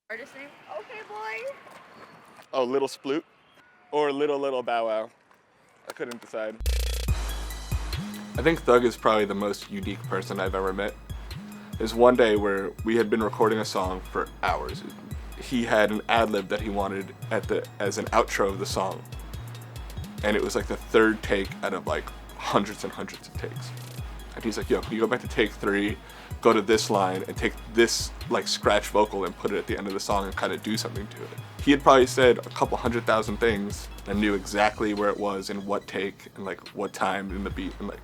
Artist name? Okay, boy. Oh, Little Sploot or Little Bow Wow. I couldn't decide. I think Thug is probably the most unique person I've ever met. There's one day where we had been recording a song for hours. He had an ad-lib that he wanted as an outro of the song. And it was like the third take out of like hundreds and hundreds of takes. And he's like, yo, can you go back to take 3, go to this line and take this like scratch vocal and put it at the end of the song and kind of do something to it. He had probably said a couple 100,000 things and knew exactly where it was and what take and like what time in the beat, and like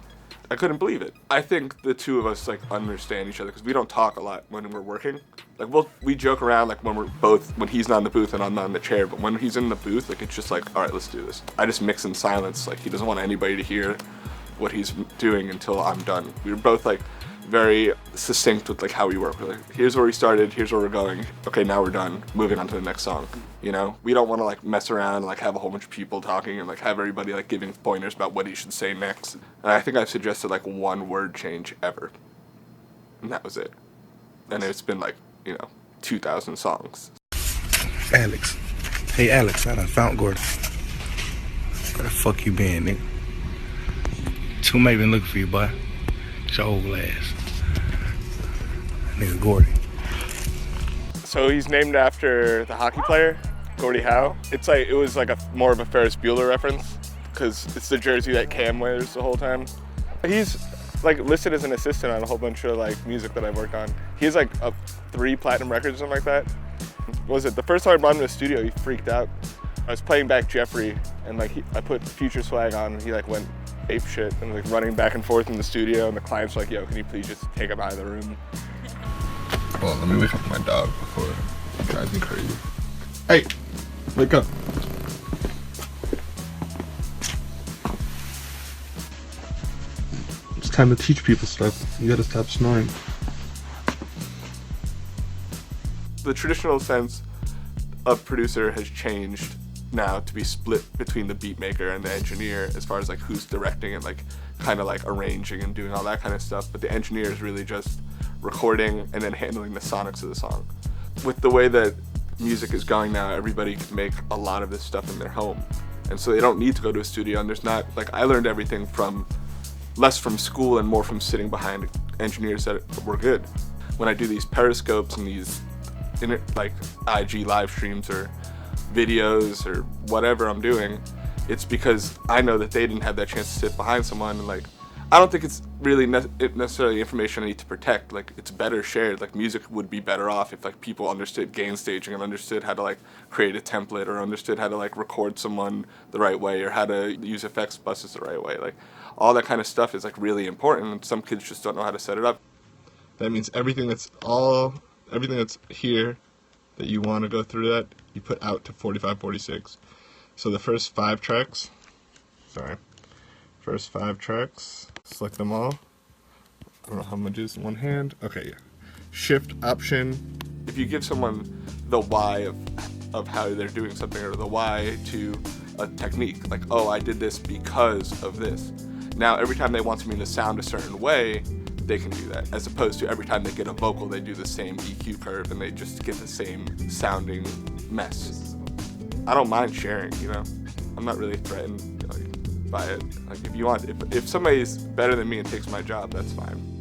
I couldn't believe it. I think the two of us like understand each other because we don't talk a lot when we're working. Like we joke around like when he's not in the booth and I'm not in the chair, but when he's in the booth, like it's just like, all right, let's do this. I just mix in silence. Like he doesn't want anybody to hear what he's doing until I'm done. We were both like very succinct with like how we work. We're like, here's where we started, here's where we're going. Okay, now we're done. Moving on to the next song. You know, we don't want to like mess around and like have a whole bunch of people talking and like have everybody like giving pointers about what he should say next. And I think I've suggested like one word change ever, and that was it. And it's been like 2,000 songs. Alex, hey Alex, I done found Gordon. Where the fuck you been, nigga? Tumay been looking for you, boy. It's your old ass. Nigga Gordy. So he's named after the hockey player, Gordie Howe. It was like more of a Ferris Bueller reference because it's the jersey that Cam wears the whole time. He's like listed as an assistant on a whole bunch of like music that I've worked on. He has like 3 platinum records or something like that. What was it? The first time I brought him to the studio, he freaked out. I was playing back Jeffrey and like I put Future Swag on and he like went ape shit and like running back and forth in the studio, and the client's like, yo, can you please just take him out of the room? Well, let me wake up my dog before it drives me crazy. Hey, wake up. It's time to teach people stuff. You gotta stop snoring. The traditional sense of producer has changed now to be split between the beat maker and the engineer as far as like who's directing and like kind of like arranging and doing all that kind of stuff, but the engineer is really just recording and then handling the sonics of the song. With the way that music is going now, everybody can make a lot of this stuff in their home, and so they don't need to go to a studio. And there's not like, I learned everything less from school and more from sitting behind engineers that were good. When I do these periscopes and these like IG live streams or videos or whatever I'm doing, it's because I know that they didn't have that chance to sit behind someone, and like I don't think it's really necessarily information I need to protect. Like it's better shared. Like music would be better off if like people understood gain staging and understood how to like create a template or understood how to like record someone the right way or how to use effects buses the right way. Like all that kind of stuff is like really important, and some kids just don't know how to set it up. That means everything that's here that you want to go through that, you put out to 45, 46. So the first 5 tracks, select them all. I don't know how much is in one hand. Okay, yeah. Shift, Option. If you give someone the why of how they're doing something, or the why to a technique, like, oh, I did this because of this. Now, every time they want something to sound a certain way, they can do that, as opposed to every time they get a vocal, they do the same EQ curve and they just get the same sounding mess. I don't mind sharing, I'm not really threatened by it. Like if somebody's better than me and takes my job, that's fine.